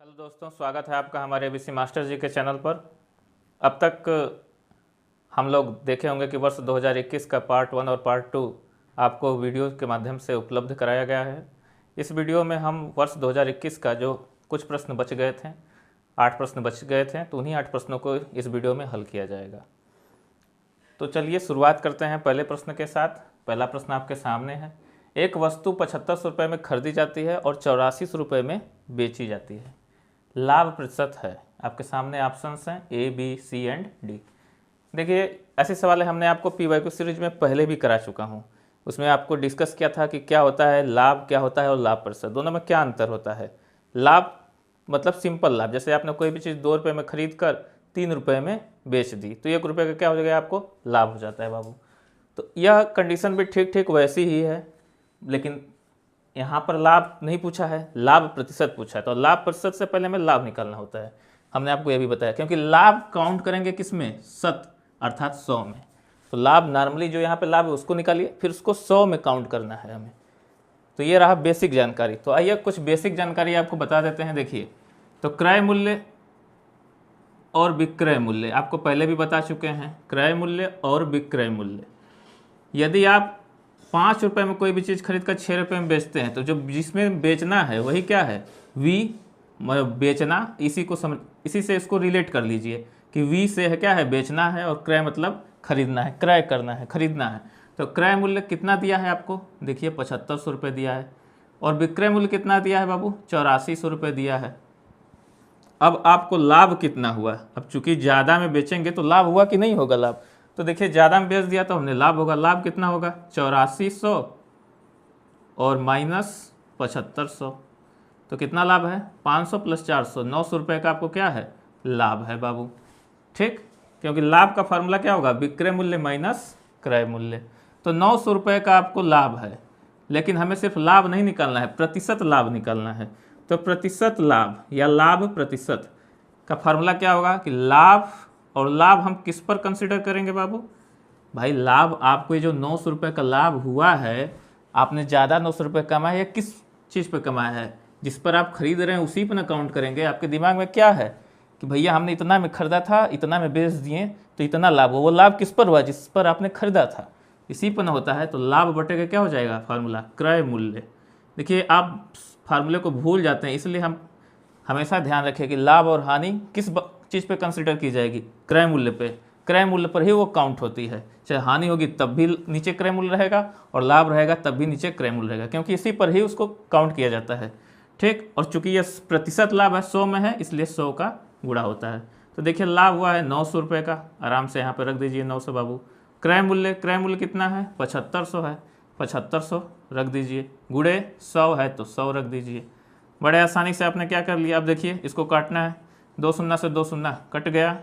Hello दोस्तों, स्वागत है आपका हमारे एबीसी मास्टर जी के चैनल पर। अब तक हम लोग देखे होंगे कि वर्ष 2021 का पार्ट 1 और पार्ट 2 आपको वीडियो के माध्यम से उपलब्ध कराया गया है। इस वीडियो में हम वर्ष 2021 का जो कुछ प्रश्न बच गए थे, 8 प्रश्न बच गए थे, तो उन्हीं 8 प्रश्नों को इस वीडियो में हल किया जाएगा। तो चलिए शुरुआत करते हैं पहले प्रश्न के साथ। पहला प्रश्न आपके सामने है। एक वस्तु 7500 रुपये में खरीदी जाती है और 8400 रुपये में बेची जाती है। लाभ प्रतिशत है। आपके सामने ऑप्शंस हैं ए, बी, सी एंड डी। देखिए, ऐसे सवाल हमने आपको PYQ सीरीज में पहले भी करा चुका हूँ। उसमें आपको डिस्कस किया था कि क्या होता है लाभ, क्या होता है और लाभ प्रतिशत, दोनों में क्या अंतर होता है। लाभ मतलब सिंपल लाभ, जैसे आपने कोई भी चीज़ 2 रुपये में खरीद कर 3 रुपये में बेच दी तो 1 रुपये का क्या हो जाएगा, आपको लाभ हो जाता है बाबू। तो यह कंडीशन भी ठीक ठीक वैसी ही है, लेकिन यहाँ पर लाभ नहीं पूछा है, लाभ प्रतिशत पूछा है। तो लाभ प्रतिशत से पहले हमें लाभ निकालना होता है। हमने आपको यह भी बताया, क्योंकि लाभ काउंट करेंगे किस में, शत अर्थात 100 में। तो लाभ नॉर्मली जो यहाँ पे लाभ है उसको निकालिए, फिर उसको 100 में काउंट करना है हमें। तो ये रहा बेसिक जानकारी। तो आइए कुछ बेसिक जानकारी आपको बता देते हैं। देखिए, तो क्रय मूल्य और विक्रय मूल्य आपको पहले भी बता चुके हैं। क्रय मूल्य और विक्रय मूल्य, यदि आप 5 रुपये में कोई भी चीज़ खरीद कर 6 रुपये में बेचते हैं तो जो जिसमें बेचना है वही क्या है, वी, मतलब बेचना। इसी से इसको रिलेट कर लीजिए कि वी से है क्या है, बेचना है, और क्रय मतलब खरीदना है, क्रय करना है, खरीदना है। तो क्रय मूल्य कितना दिया है आपको, देखिए 7500 रुपये दिया है, और विक्रय मूल्य कितना दिया है बाबू, 8400 रुपये दिया है। अब आपको लाभ कितना हुआ, अब चूंकि ज़्यादा में बेचेंगे तो लाभ हुआ कि नहीं होगा लाभ। तो देखिए, ज़्यादा में बेच दिया तो हमने लाभ होगा। लाभ कितना होगा, 8400 और माइनस 7500, तो कितना लाभ है, 500 प्लस 400, 900 रुपये का आपको क्या है, लाभ है बाबू। ठीक, क्योंकि लाभ का फार्मूला क्या होगा, विक्रय मूल्य माइनस क्रय मूल्य। तो 900 रुपये का आपको लाभ है, लेकिन हमें सिर्फ लाभ नहीं निकालना है, प्रतिशत लाभ निकालना है। तो प्रतिशत लाभ या लाभ प्रतिशत का फार्मूला क्या होगा कि लाभ, और लाभ हम किस पर कंसिडर करेंगे बाबू, भाई लाभ आपको ये जो 900 रुपये का लाभ हुआ है, आपने ज़्यादा 900 रुपये कमाया या किस चीज़ पे कमाया है, जिस पर आप खरीद रहे हैं उसी पर ना काउंट करेंगे। आपके दिमाग में क्या है कि भैया हमने इतना में खरीदा था, इतना में बेच दिए तो इतना लाभ हो। वो लाभ किस पर हुआ, जिस पर आपने खरीदा था, इसी पर ना होता है। तो लाभ बटेगा क्या हो जाएगा फार्मूला, क्रय मूल्य। देखिए, आप फार्मूले को भूल जाते हैं, इसलिए हम हमेशा ध्यान रखें कि लाभ और हानि किस चीज़ पे कंसिडर की जाएगी, क्रय मूल्य पे। क्रय मूल्य पर ही वो काउंट होती है। चाहे हानि होगी तब भी नीचे क्रय मूल्य रहेगा, और लाभ रहेगा तब भी नीचे क्रय मूल्य रहेगा, क्योंकि इसी पर ही उसको काउंट किया जाता है। ठीक, और चूंकि ये प्रतिशत लाभ है, 100 में है, इसलिए 100 का गुणा होता है। तो देखिए, लाभ हुआ है 900 रुपये का, आराम से यहाँ पर रख दीजिए 900 बाबू। क्रय मूल्य, क्रय मूल्य कितना है, 7500 है, 7500 रख दीजिए, गुणे 100 है तो 100 रख दीजिए। बड़े आसानी से आपने क्या कर लिया। अब देखिए, इसको काटना है, 2 शून्य से 2 शून्य कट गया,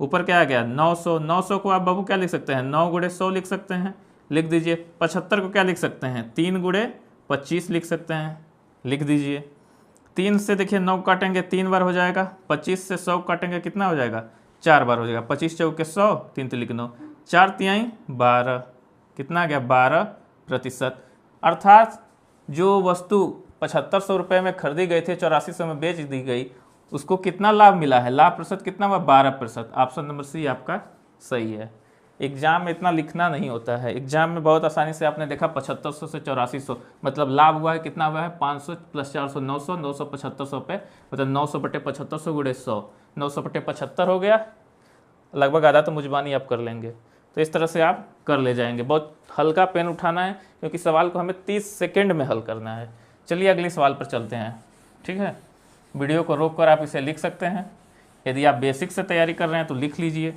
ऊपर क्या आ गया 900। 900 को आप बाबू क्या लिख सकते हैं, 9 गुणे 100 लिख सकते हैं, लिख दीजिए। 75 को क्या लिख सकते हैं, 3 गुणे 25 लिख सकते हैं, लिख दीजिए। 3 से देखिए 9 काटेंगे 3 बार हो जाएगा, 25 से 100 काटेंगे कितना हो जाएगा, 4 बार हो जाएगा। 25 चौके 100, 3 तो लिख 9, 4 तिहाई 12, कितना आ गया 12%। अर्थात जो वस्तु 7500 रुपये में खरीदी गई थी, 8400 में बेच दी गई, उसको कितना लाभ मिला है, लाभ प्रतिशत कितना हुआ, 12%। ऑप्शन नंबर सी आपका सही है। एग्जाम में इतना लिखना नहीं होता है, एग्जाम में बहुत आसानी से आपने देखा 7500 से 8400, मतलब लाभ हुआ है कितना हुआ है, 500 प्लस 400 900, 900 7500 पे, मतलब 900 बटे 7500 गुणे 100, 900 बटे 75 हो गया, लगभग आधा तो मुजबानी आप कर लेंगे। तो इस तरह से आप कर ले जाएंगे। बहुत हल्का पेन उठाना है, क्योंकि सवाल को हमें 30 सेकेंड में हल करना है। चलिए अगले सवाल पर चलते हैं। ठीक है, वीडियो को रोक कर आप इसे लिख सकते हैं। यदि आप बेसिक से तैयारी कर रहे हैं तो लिख लीजिए,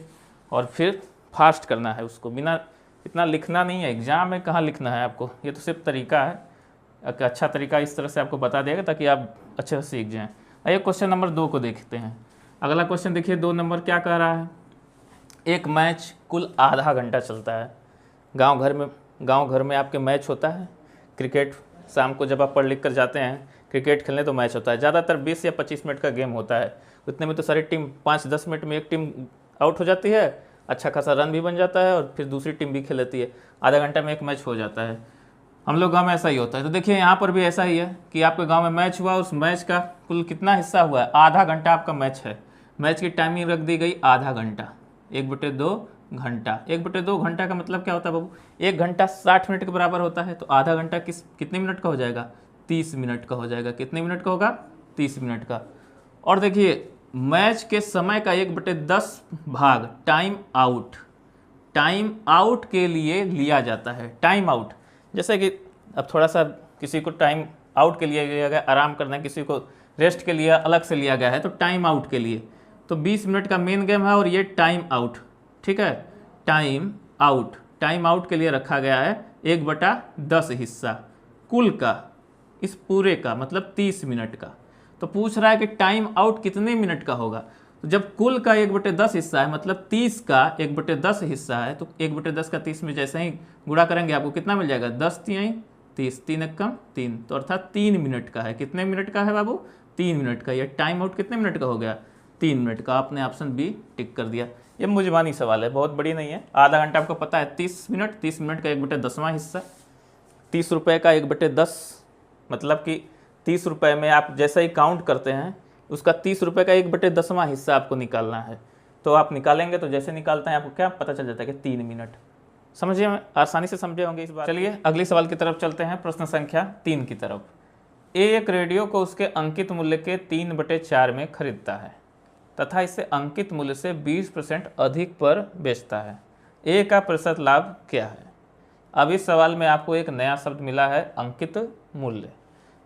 और फिर फास्ट करना है उसको, बिना इतना लिखना नहीं है। एग्जाम में कहाँ लिखना है आपको, ये तो सिर्फ तरीका है, एक अच्छा तरीका इस तरह से आपको बता देगा ताकि आप अच्छे से सीख जाएं। आइए क्वेश्चन नंबर 2 को देखते हैं। अगला क्वेश्चन देखिए, 2 नंबर क्या कह रहा है, एक मैच कुल आधा घंटा चलता है। गाँव घर में आपके मैच होता है, क्रिकेट। शाम को जब आप पढ़ लिख कर जाते हैं क्रिकेट खेलने तो मैच होता है, ज़्यादातर 20 या 25 मिनट का गेम होता है। उतने में तो सारी टीम 5-10 मिनट में एक टीम आउट हो जाती है, अच्छा खासा रन भी बन जाता है, और फिर दूसरी टीम भी खेल लेती है। आधा घंटा में एक मैच हो जाता है। हम लोग गांव में ऐसा ही होता है। तो देखिए यहाँ पर भी ऐसा ही है कि आपके गांव में मैच हुआ, उस मैच का कुल कितना हिस्सा हुआ है, आधा घंटा आपका मैच है। मैच की टाइमिंग रख दी गई आधा घंटा, 1/2 घंटा। 1/2 घंटा का मतलब क्या होता है बाबू, 1 घंटा 60 मिनट के बराबर होता है। तो आधा घंटा कितने मिनट का हो जाएगा, 30 मिनट का हो जाएगा। कितने मिनट का होगा, 30 मिनट का। और देखिए मैच के समय का 1/10 भाग टाइम आउट के लिए लिया जाता है। टाइम आउट, जैसे कि अब थोड़ा सा किसी को टाइम आउट के लिए लिया गया, आराम करना है, किसी को रेस्ट के लिए अलग से लिया गया है, तो टाइम आउट के लिए। तो 20 मिनट का मेन गेम है और ये टाइम आउट, ठीक है। टाइम आउट के लिए रखा गया है 1/10 हिस्सा कुल का, इस पूरे का मतलब 30 मिनट का। तो पूछ रहा है कि टाइम आउट कितने मिनट का होगा। तो जब कुल का 1/10 हिस्सा है मतलब 30 का 1/10 हिस्सा है, तो 1/10 का 30 में जैसे ही गुणा करेंगे आपको कितना मिल जाएगा, 10 तिहाई 30, 3 एकम 3, तो अर्थात 3 मिनट का है। कितने मिनट का है बाबू, 3 मिनट का। यह टाइम आउट कितने मिनट का हो गया, 3 मिनट का। आपने ऑप्शन बी टिक कर दिया। ये मुझबानी सवाल है, बहुत बड़ी नहीं है। आधा घंटा आपको पता है 30 मिनट, 30 मिनट का 1/10वां हिस्सा, 30 रुपये का 1/10, मतलब कि 30 रुपये में आप जैसे ही काउंट करते हैं उसका 30 रुपये का 1/10वां हिस्सा आपको निकालना है। तो आप निकालेंगे, तो जैसे निकालते हैं आपको क्या पता चल जाता है कि 3 मिनट। समझिए, आसानी से समझे होंगे इस बात। चलिए अगले सवाल की तरफ चलते हैं, प्रश्न संख्या 3 की तरफ। ए एक रेडियो को उसके अंकित मूल्य के 3/4 में खरीदता है तथा इसे अंकित मूल्य से 20% अधिक पर बेचता है। ए का प्रतिशत लाभ क्या है। अब इस सवाल में आपको एक नया शब्द मिला है, अंकित मूल्य।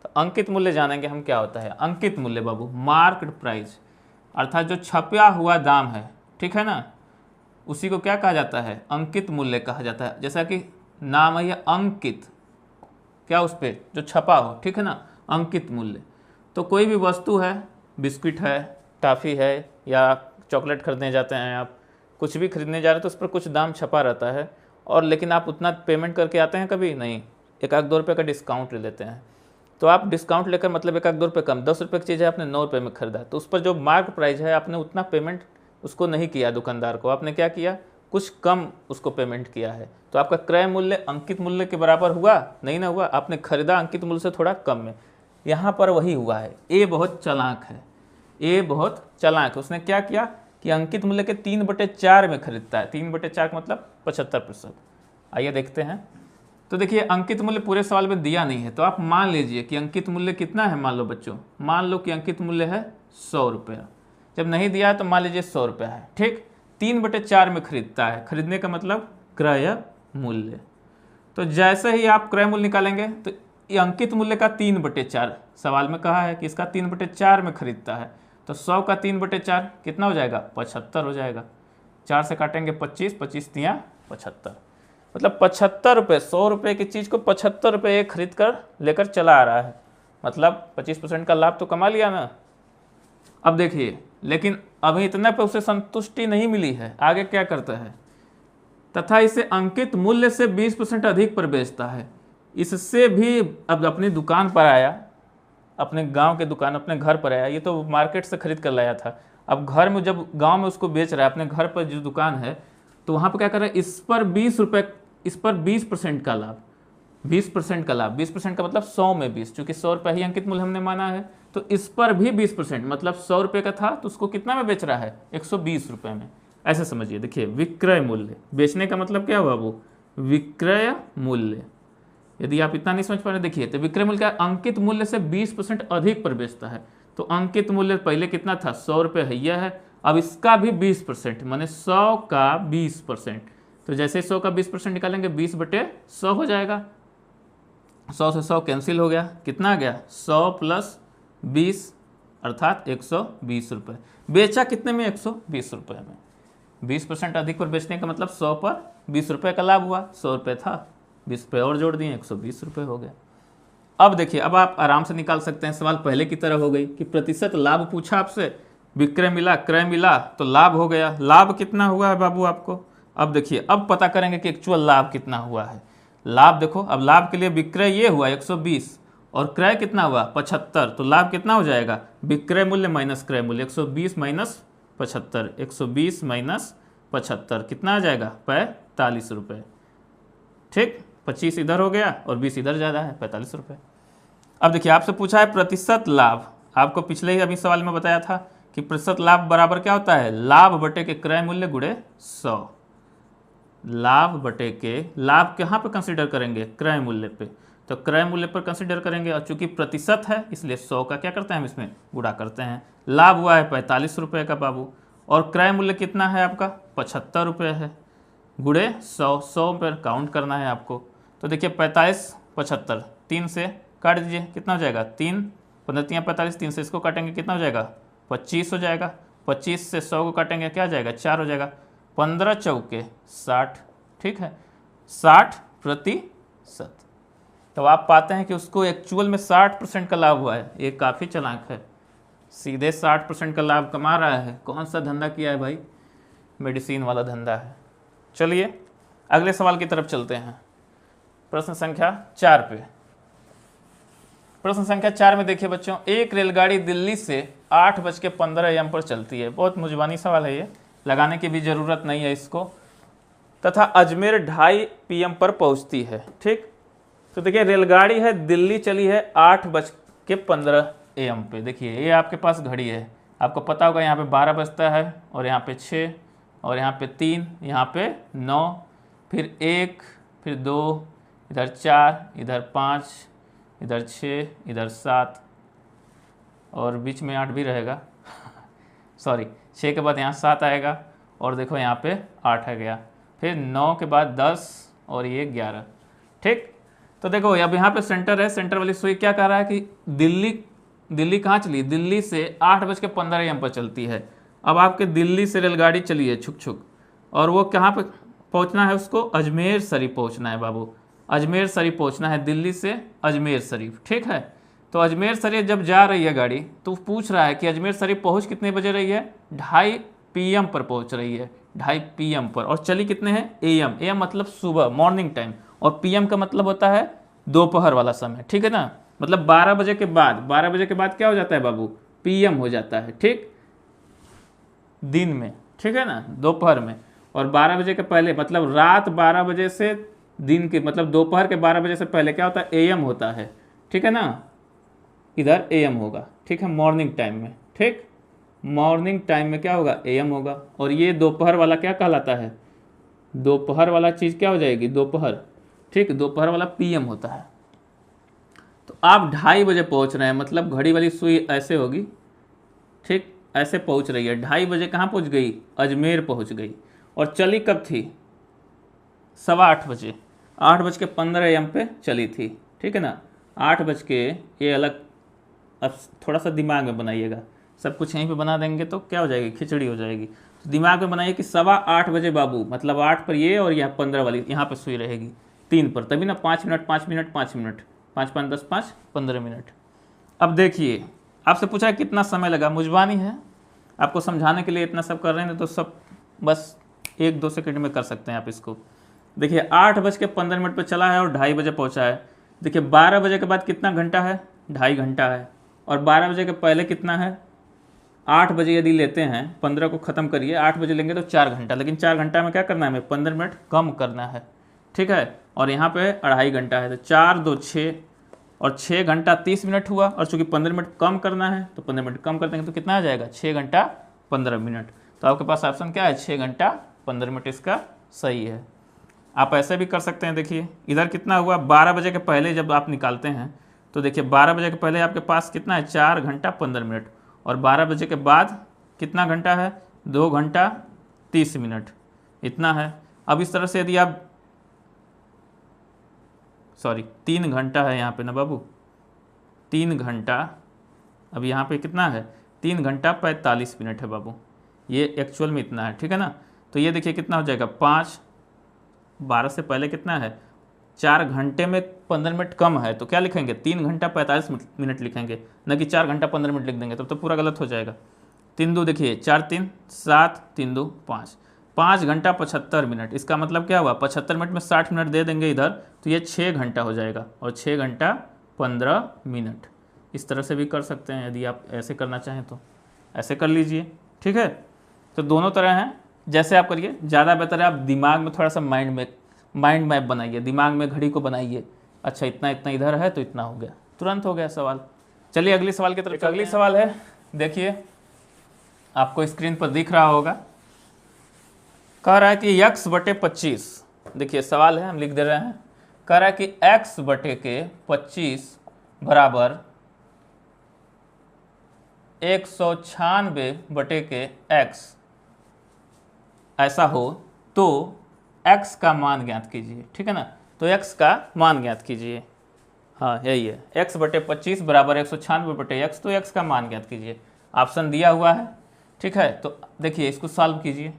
तो अंकित मूल्य जानेंगे हम क्या होता है। अंकित मूल्य बाबू मार्क्ड प्राइस, अर्थात जो छपा हुआ दाम है, ठीक है ना, उसी को क्या कहा जाता है, अंकित मूल्य कहा जाता है। जैसा कि नाम है अंकित, क्या उस पर जो छपा हो, ठीक है ना, अंकित मूल्य। तो कोई भी वस्तु है, बिस्किट है, टॉफ़ी है, या चॉकलेट खरीदने जाते हैं आप, कुछ भी खरीदने जा रहे हैं तो उस पर कुछ दाम छपा रहता है, और लेकिन आप उतना पेमेंट करके आते हैं कभी नहीं, 1-2 रुपये का डिस्काउंट ले लेते हैं। तो आप डिस्काउंट लेकर मतलब 1-2 रुपये कम, 10 रुपये की चीज़ है आपने 9 रुपये में खरीदा, तो उस पर जो मार्क प्राइस है आपने उतना पेमेंट उसको नहीं किया दुकानदार को, आपने क्या किया, कुछ कम उसको पेमेंट किया है। तो आपका क्रय मूल्य अंकित मूल्य के बराबर हुआ नहीं ना हुआ, आपने खरीदा अंकित मूल्य से थोड़ा कम में। यहाँ पर वही हुआ है। ए बहुत चालाक है, ए बहुत चालाक है। उसने क्या किया कि अंकित मूल्य के 3/4 में खरीदता है। 3/4 का मतलब 75%। आइए देखते हैं। तो देखिए अंकित मूल्य पूरे सवाल में दिया नहीं है, तो आप मान लीजिए कि अंकित मूल्य कितना है। मान लो बच्चों, मान लो कि अंकित मूल्य है 100 रुपया। जब नहीं दिया है तो मान लीजिए 100 रुपया है, ठीक। 3/4 में खरीदता है, खरीदने का मतलब क्रय मूल्य। तो जैसे ही आप क्रय मूल्य निकालेंगे तो ये अंकित मूल्य का 3/4, सवाल में कहा है कि इसका 3/4 में खरीदता है, तो 100 का 3/4 कितना हो जाएगा, 75 हो जाएगा। 4 से काटेंगे 25, 25 तिया 75, मतलब 75 रुपये। 100 रुपये की चीज़ को 75 रुपये खरीद कर लेकर चला आ रहा है, मतलब 25% का लाभ तो कमा लिया ना। अब देखिए, लेकिन अभी इतने पे उसे संतुष्टि नहीं मिली है, आगे क्या करता है, तथा इसे अंकित मूल्य से 20% अधिक पर बेचता है। इससे भी अब अपनी दुकान पर आया, अपने गांव के दुकान, अपने घर पर आया। ये तो मार्केट से खरीद कर लाया था, अब घर में जब गांव में उसको बेच रहा है, अपने घर पर जो दुकान है, तो वहाँ पर क्या कर रहा है, इस पर 20 रुपये, इस पर 20% का लाभ, 20% का लाभ। 20% का मतलब 100 में 20, चूँकि 100 रुपये ही अंकित मूल्य हमने माना है, तो इस पर भी 20%, मतलब 100 रुपये का था तो उसको कितना में बेच रहा है, 120 रुपये में। ऐसे समझिए। देखिए विक्रय मूल्य, बेचने का मतलब क्या हुआ वो, विक्रय मूल्य। यदि आप इतना नहीं समझ पा रहे, देखिए तो विक्रय मूल्य का अंकित मूल्य से 20% अधिक पर बेचता है। तो अंकित मूल्य पहले कितना था, 100 रुपये है, यह है। अब इसका भी 20%, माने 100 का 20%। तो जैसे 100 का 20% निकालेंगे 20/100 हो जाएगा। 100 से 100 कैंसिल हो गया, कितना आ गया, 100 + 20 अर्थात 120 रुपये। बेचा कितने में, 120 रुपये में। 20% अधिक पर बेचने का मतलब 100 पर 20 रुपये का लाभ हुआ। 100 रुपये था, 20 रुपये और जोड़ दिए, 120 रुपये हो गए। अब देखिए, अब आप आराम से निकाल सकते हैं। सवाल पहले की तरह हो गई कि प्रतिशत लाभ पूछा आपसे, विक्रय मिला, क्रय मिला, तो लाभ हो गया। लाभ कितना हुआ है बाबू आपको, अब देखिए, अब पता करेंगे कि एक्चुअल लाभ कितना हुआ है। लाभ देखो, अब लाभ के लिए विक्रय ये हुआ 120 और क्रय कितना हुआ 75, तो लाभ कितना हो जाएगा, विक्रय मूल्य माइनस क्रय मूल्य, 120 माइनस 75, 120 माइनस 75 कितना आ जाएगा, 45 रुपये, ठीक। 25 इधर हो गया और 20 इधर ज़्यादा है, 45 रुपये। अब देखिए आपसे पूछा है प्रतिशत लाभ। आपको पिछले ही अभी सवाल में बताया था कि प्रतिशत लाभ बराबर क्या होता है, लाभ बटे के क्रय मूल्य गुणे 100। लाभ बटे के, लाभ कहाँ पे कंसीडर करेंगे, क्रय मूल्य पे, तो क्रय मूल्य पर कंसीडर करेंगे और चूंकि प्रतिशत है इसलिए 100 का क्या करते हैं हम इसमें गुणा करते हैं। लाभ हुआ है 45 रुपये का बाबू और क्रय मूल्य कितना है आपका 75 रुपये है, गुणे 100, 100 पर काउंट करना है आपको। तो देखिए 45 75 3 से काट दीजिए, कितना हो जाएगा 3 15 3 45, 3 से इसको काटेंगे कितना हो जाएगा 25 हो जाएगा, 25 से 100 को काटेंगे क्या जाएगा 4 हो जाएगा, 15 चौके 60, ठीक है 60%। तो आप पाते हैं कि उसको एक्चुअल में 60% का लाभ हुआ है। ये काफ़ी चालाक है, सीधे 60% का लाभ कमा रहा है। कौन सा धंधा किया है भाई, मेडिसिन वाला धंधा है। चलिए अगले सवाल की तरफ चलते हैं, प्रश्न संख्या 4 पे। प्रश्न संख्या 4 में देखिए बच्चों, एक रेलगाड़ी दिल्ली से 8:15 AM पर चलती है। बहुत मुजबानी सवाल है ये, लगाने की भी जरूरत नहीं है इसको, तथा अजमेर 2:30 PM पर पहुंचती है। ठीक, तो देखिए रेलगाड़ी है, दिल्ली चली है 8:15 AM पे। देखिए ये आपके पास घड़ी है, आपको पता होगा यहाँ पे 12 बजता है और यहाँ पे 6 और यहाँ पे 3, यहाँ पे 9, फिर 1, फिर 2, इधर 4, इधर 5, इधर 6, इधर 7 और बीच में 8 भी रहेगा सॉरी 6 के बाद यहाँ 7 आएगा और देखो यहाँ पे 8 आ गया, फिर 9 के बाद 10 और ये 11। ठीक, तो देखो अब यहाँ पे सेंटर है, सेंटर वाली सुई क्या कह रहा है कि दिल्ली कहाँ चली, दिल्ली से 8:15 AM पर चलती है। अब आपके दिल्ली से रेलगाड़ी चली है छुक छुक और वो कहाँ पे पहुँचना है, उसको अजमेर शरीफ पहुँचना है बाबू, अजमेर शरीफ पहुँचना है दिल्ली से अजमेर शरीफ। ठीक है, तो अजमेर शरीफ जब जा रही है गाड़ी तो पूछ रहा है कि अजमेर शरीफ पहुँच कितने बजे रही है, 2:30 PM पर पहुँच रही है, 2:30 PM पर, और चली कितने हैं AM, AM मतलब सुबह मॉर्निंग टाइम, और PM का मतलब होता है दोपहर वाला समय। ठीक है ना, मतलब 12 बजे के बाद, 12 बजे के बाद क्या हो जाता है बाबू, PM हो जाता है। ठीक, दिन में, ठीक है ना, दोपहर में, और 12 बजे के पहले मतलब रात 12 बजे से दिन के मतलब दोपहर के 12 बजे से पहले क्या होता है, AM होता है। ठीक है ना, इधर AM होगा। ठीक है, मॉर्निंग टाइम में, ठीक मॉर्निंग टाइम में क्या होगा, AM होगा, और ये दोपहर वाला क्या कहलाता है, दोपहर वाला चीज़ क्या हो जाएगी, दोपहर। ठीक, दोपहर वाला PM होता है। तो आप 2:30 बजे पहुंच रहे हैं, मतलब घड़ी वाली सुई ऐसे होगी, ठीक ऐसे पहुंच रही है, 2:30 बजे कहाँ पहुंच गई, अजमेर पहुंच गई, और चली कब थी, 8:15 बजे, 8:15 AM पे चली थी। ठीक है ना, 8 बज के, ये अलग, अब थोड़ा सा दिमाग में बनाइएगा, सब कुछ यहीं पे बना देंगे तो क्या हो जाएगी, खिचड़ी हो जाएगी। तो दिमाग में बनाइए कि 8:15 बजे बाबू, मतलब 8 पर ये और यहाँ 15 वाली यहाँ पे सुई रहेगी 3 पर, तभी ना 5 मिनट 5 मिनट 5 मिनट 5 5 10 5 15 मिनट। अब देखिए आपसे पूछा है कितना समय लगा, मुजबानी है, आपको समझाने के लिए इतना सब कर रहे हैं तो सब बस 1-2 सेकंड में कर सकते हैं आप इसको। देखिए 8:15 पर चला है और 2:30 बजे पहुंचा है। देखिए 12 बजे के बाद कितना घंटा है, 2.5 घंटा है, और 12 बजे के पहले कितना है, 8 बजे यदि लेते हैं, 15 को ख़त्म करिए, 8 बजे लेंगे तो 4 घंटा, लेकिन 4 घंटा में क्या करना है हमें, 15 मिनट कम करना है। ठीक है, और यहाँ पे 2.5 घंटा है, तो 4 2 6 और 6 घंटा 30 मिनट हुआ, और चूँकि 15 मिनट कम करना है तो 15 मिनट कम कर देंगे तो कितना आ जाएगा, 6 घंटा 15 मिनट। तो आपके पास ऑप्शन क्या है, 6 घंटा 15 मिनट इसका सही है। आप ऐसे भी कर सकते हैं, देखिए इधर कितना हुआ, 12 बजे के पहले जब आप निकालते हैं तो देखिए 12 बजे के पहले आपके पास कितना है, 4 घंटा 15 मिनट, और 12 बजे के बाद कितना घंटा है, 2 घंटा 30 मिनट, इतना है। अब इस तरह से यदि आप 3 घंटा है यहाँ पे ना बाबू, 3 घंटा, अब यहाँ पे कितना है, 3 घंटा 45 मिनट है बाबू, ये एक्चुअल में इतना है। ठीक है ना, तो ये देखिए कितना हो जाएगा, 5 12 से पहले कितना है, 4 घंटे में 15 मिनट कम है, तो क्या लिखेंगे, 3 घंटा 45 मिनट लिखेंगे, न कि 4 घंटा 15 मिनट लिख देंगे, तब तो पूरा गलत हो जाएगा। 3 2 देखिए, 4 3 7, 3 2 5, 5 घंटा 75 मिनट, इसका मतलब क्या हुआ, 75 मिनट में 60 मिनट दे देंगे इधर, तो ये 6 घंटा हो जाएगा, और 6 घंटा 15 मिनट। इस तरह से भी कर सकते हैं, यदि आप ऐसे करना चाहें तो ऐसे कर लीजिए। ठीक है, तो दोनों तरह हैं, जैसे आप करिए ज़्यादा बेहतर है, आप दिमाग में थोड़ा सा माइंड में माइंड मैप बनाइए, दिमाग में घड़ी को बनाइए। अच्छा इतना इतना इधर है तो इतना हो गया, तुरंत हो गया सवाल। चलिए अगले सवाल की तरफ। अगली सवाल है, देखिए आपको स्क्रीन पर दिख रहा होगा, कह रहा है कि x बटे 25, देखिए सवाल है हम लिख दे रहे हैं, कह रहा है कि x बटे के 25 बराबर 196 बटे के x ऐसा हो तो x का मान ज्ञात कीजिए। ठीक है ना, तो x का मान ज्ञात कीजिए। हाँ यही है, x बटे 25 बराबर 196 बटे x, तो x का मान ज्ञात कीजिए। ऑप्शन दिया हुआ है। ठीक है, तो देखिए इसको सॉल्व कीजिए।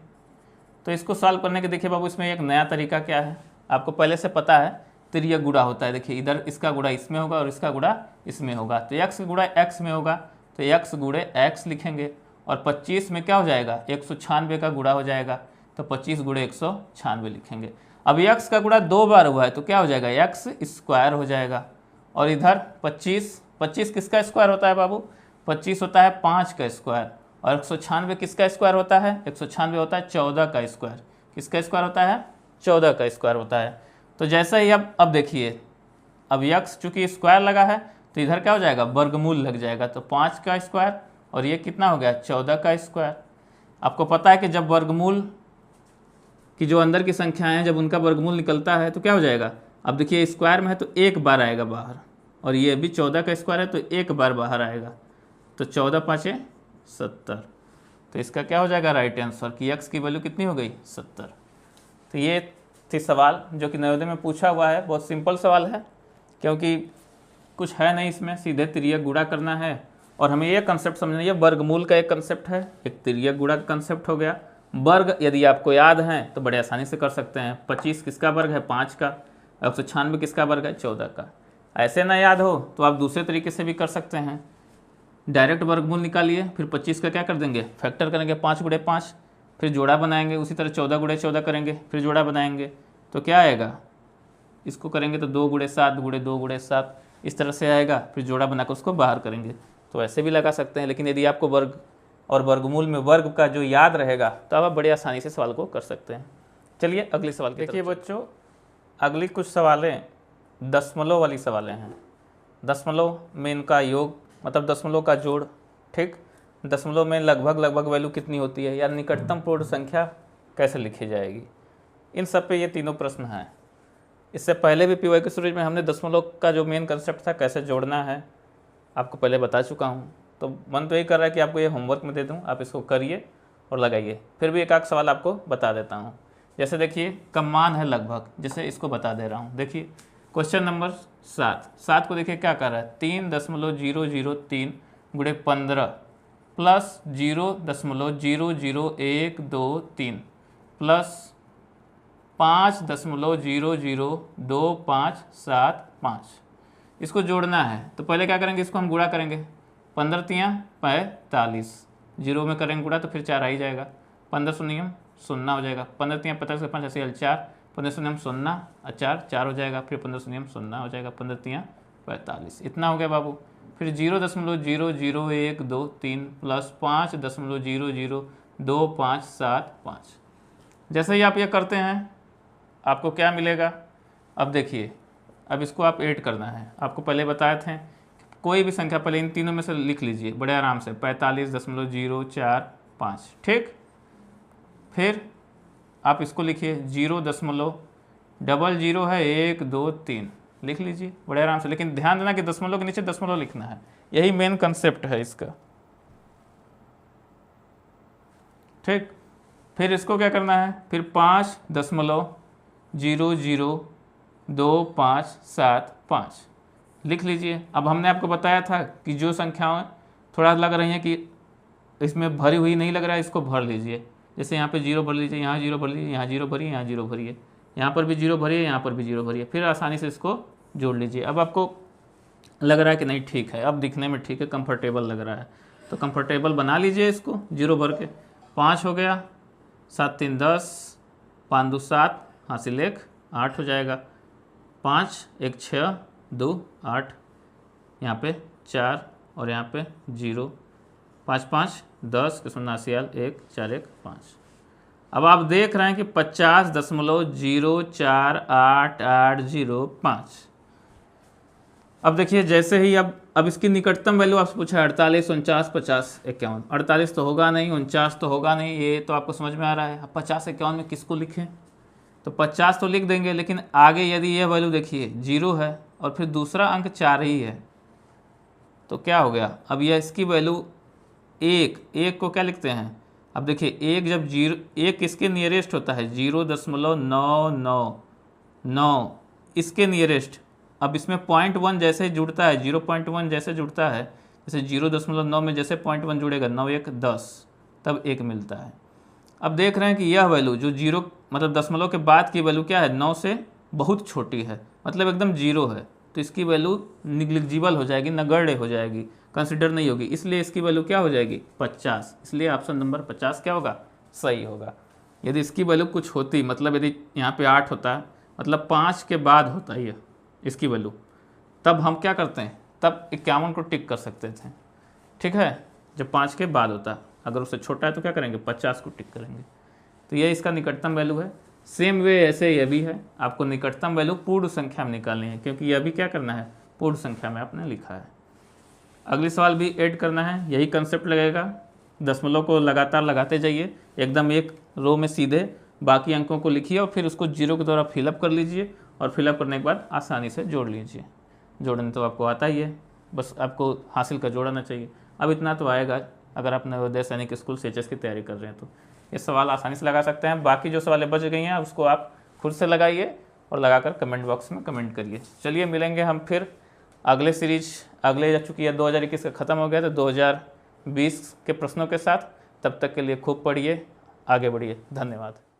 तो इसको सॉल्व करने के देखिए बाबू, इसमें एक नया तरीका क्या है, आपको पहले से पता है, तिर्यक गुणा होता है। देखिए इधर इसका गुणा इसमें होगा और इसका गुणा इसमें होगा, तो x गुणा x में होगा तो x गुणे x लिखेंगे, और 25 में क्या हो जाएगा, 196 का गुणा हो जाएगा, तो 25 गुणे 196 लिखेंगे। अब x का गुणा 2 बार हुआ है तो क्या हो जाएगा, x स्क्वायर हो जाएगा। और इधर 25 किसका स्क्वायर होता है बाबू, 25 होता है 5 का स्क्वायर, और 196 किसका स्क्वायर होता है, 196 होता है 14 का स्क्वायर। किसका स्क्वायर होता है, 14 का स्क्वायर होता है। तो जैसा ही अब देखिए, अब x चूंकि स्क्वायर लगा है तो इधर क्या हो जाएगा, वर्गमूल लग जाएगा, तो 5 का स्क्वायर और ये कितना हो गया, 14 का स्क्वायर। आपको पता है कि जब वर्गमूल की जो अंदर की संख्याएं हैं, जब उनका वर्गमूल निकलता है तो क्या हो जाएगा, अब देखिए स्क्वायर में है तो एक बार आएगा बाहर, और ये भी 14 का स्क्वायर है तो एक बार बाहर आएगा, तो 14 5 70। तो इसका क्या हो जाएगा राइट आंसर कि x की वैल्यू कितनी हो गई, 70। तो ये थी सवाल जो कि नवोदय में पूछा हुआ है। बहुत सिंपल सवाल है, क्योंकि कुछ है नहीं इसमें, सीधे तिर्यक गुणा करना है। और हमें ये कंसेप्ट समझना है, वर्गमूल का एक कंसेप्ट है, एक तिर्यक गुणा का कंसेप्ट हो गया। वर्ग यदि आपको याद है तो बड़े आसानी से कर सकते हैं। 25 किसका वर्ग है, 5 का। 196 किसका वर्ग है, 14 का। ऐसे ना याद हो तो आप दूसरे तरीके से भी कर सकते हैं, डायरेक्ट वर्गमूल निकालिए, फिर 25 का क्या कर देंगे, फैक्टर करेंगे 5 गुणे 5, फिर जोड़ा बनाएंगे, उसी तरह 14 गुणे 14 करेंगे, फिर जोड़ा बनाएंगे, तो क्या आएगा, इसको करेंगे तो 2 गुणे 7 गुणे 2 गुणे 7 इस तरह से आएगा, फिर जोड़ा बनाकर उसको बाहर करेंगे। तो ऐसे भी लगा सकते हैं, लेकिन यदि आपको वर्ग और वर्गमूल में वर्ग का जो याद रहेगा तो आप बड़े आसानी से सवाल को कर सकते हैं। चलिए अगले सवाल देखिए बच्चों, अगली कुछ सवालें दशमलव वाली सवालें हैं। दशमलव में इनका योग, मतलब दशमलव का जोड़। ठीक, दशमलव में लगभग वैल्यू कितनी होती है, या निकटतम पूर्ण संख्या कैसे लिखी जाएगी, इन सब पे ये तीनों प्रश्न हैं। इससे पहले भी पीवाई के सीरीज में हमने दशमलव का जो मेन कंसेप्ट था, कैसे जोड़ना है, आपको पहले बता चुका हूँ। तो मन तो यही कर रहा है कि आपको ये होमवर्क में दे दूँ, आप इसको करिए और लगाइए। फिर भी एक आध सवाल आपको बता देता हूँ। जैसे देखिए कम मान है लगभग, जैसे इसको बता दे रहा हूँ। देखिए क्वेश्चन नंबर 7 को देखिए क्या कर रहा है, 3.003 गुणे 15 प्लस 0.00123 प्लस 5.002575। इसको जोड़ना है तो पहले क्या करेंगे, इसको हम गुणा करेंगे। 15 तियाँ 45, जीरो में करेंगे गुणा तो फिर 4 आ ही जाएगा। 15 शून्यम 0 हो जाएगा। 15 तियाँ 50 के 5 ऐसे 4, 15 शून्यम 0 4 हो जाएगा, फिर 15 शून्यम 0 हो जाएगा। 15 तियाँ 45, इतना हो गया बाबू। फिर 0.00123 प्लस 5.00255। जैसे ही आप ये करते हैं आपको क्या मिलेगा, अब देखिए, अब इसको आप ऐड करना है। आपको पहले बताए थे कोई भी संख्या पहले इन तीनों में से लिख लीजिए बड़े आराम से, 45.045। ठीक, फिर आप इसको लिखिए 0.00 है 1 2 3, लिख लीजिए बड़े आराम से। लेकिन ध्यान देना कि दशमलव के नीचे दशमलव लिखना है, यही मेन कंसेप्ट है इसका। ठीक, फिर इसको क्या करना है, फिर 5.00255 लिख लीजिए। अब हमने आपको बताया था कि जो संख्याएं थोड़ा लग रही हैं कि इसमें भरी हुई नहीं लग रहा है, इसको भर लीजिए। जैसे यहाँ पे 0 भर लीजिए, यहाँ 0 भर लीजिए, यहाँ 0 भरिए, यहाँ 0 भरिए, यहाँ पर भी 0 भरिए, यहाँ पर भी 0 भरिए, फिर आसानी से इसको जोड़ लीजिए। अब आपको लग रहा है कि नहीं ठीक है, अब दिखने में ठीक है, कंफर्टेबल लग रहा है, तो कंफर्टेबल बना लीजिए इसको 0 भर के। 5 हो गया, 7 3 10, 5 2 7, हासिल 1 8 हो जाएगा। 5 1 6 2 8, यहाँ पे 4 और यहाँ पे 0, 5 5 10 के 0 1 4 1 5। अब आप देख रहे हैं कि 50.0488805। अब देखिए जैसे ही अब इसकी निकटतम वैल्यू आपसे पूछा है 48, 49, 50, 51। 48 तो होगा नहीं, 49 तो होगा नहीं, ये तो आपको समझ में आ रहा है। अब 50, 51 में किसको लिखें? तो 50 तो लिख देंगे, लेकिन आगे यदि ये वैल्यू देखिए 0 है और फिर दूसरा अंक 4 ही है तो क्या हो गया? अब यह इसकी वैल्यू एक को क्या लिखते हैं? अब देखिए एक जब 0, एक इसके नियरेस्ट होता है 0.999 इसके नियरेस्ट। अब इसमें 0.1 जैसे जुड़ता है, 0.1 जैसे जुड़ता है, जैसे 0.9 में जैसे 0.1 जुड़ेगा 9 1 10 तब 1 मिलता है। अब देख रहे हैं कि यह वैल्यू जो 0 मतलब दशमलव के बाद की वैल्यू क्या है? 9 से बहुत छोटी है, मतलब एकदम 0 है, तो इसकी वैल्यू निग्लिजिबल हो जाएगी, नगण्य हो जाएगी, कंसिडर नहीं होगी, इसलिए इसकी वैल्यू क्या हो जाएगी? 50। इसलिए ऑप्शन नंबर 50 क्या होगा? सही होगा। यदि इसकी वैल्यू कुछ होती, मतलब यदि यहाँ पे 8 होता है, मतलब 5 के बाद होता है ये इसकी वैल्यू, तब हम क्या करते हैं? तब 51 को टिक कर सकते थे, ठीक है, जब 5 के बाद होता। अगर उससे छोटा है तो क्या करेंगे? 50 को टिक करेंगे। तो ये इसका निकटतम वैल्यू है। सेम वे ऐसे यह भी है, आपको निकटतम वैल्यू पूर्ण संख्या में निकालनी है, क्योंकि यह भी क्या करना है? पूर्ण संख्या में आपने लिखा है। अगली सवाल भी ऐड करना है, यही कंसेप्ट लगेगा। दशमलव को लगातार लगाते जाइए, एकदम एक रो में सीधे बाकी अंकों को लिखिए और फिर उसको 0 के द्वारा फिलअप कर लीजिए और फिलअप करने के बाद आसानी से जोड़ लीजिए। जोड़ने तो आपको आता ही है, बस आपको हासिल का जोड़ना चाहिए। अब इतना तो आएगा अगर आप नवोदय सैनिक स्कूल CHS की तैयारी कर रहे हैं तो ये सवाल आसानी से लगा सकते हैं। बाकी जो सवालें बच गई हैं उसको आप खुद से लगाइए और लगाकर कमेंट बॉक्स में कमेंट करिए। चलिए मिलेंगे हम फिर अगले सीरीज, अगले चूँकि यह 2021 का ख़त्म हो गया तो 2020 के प्रश्नों के साथ। तब तक के लिए खूब पढ़िए, आगे बढ़िए। धन्यवाद।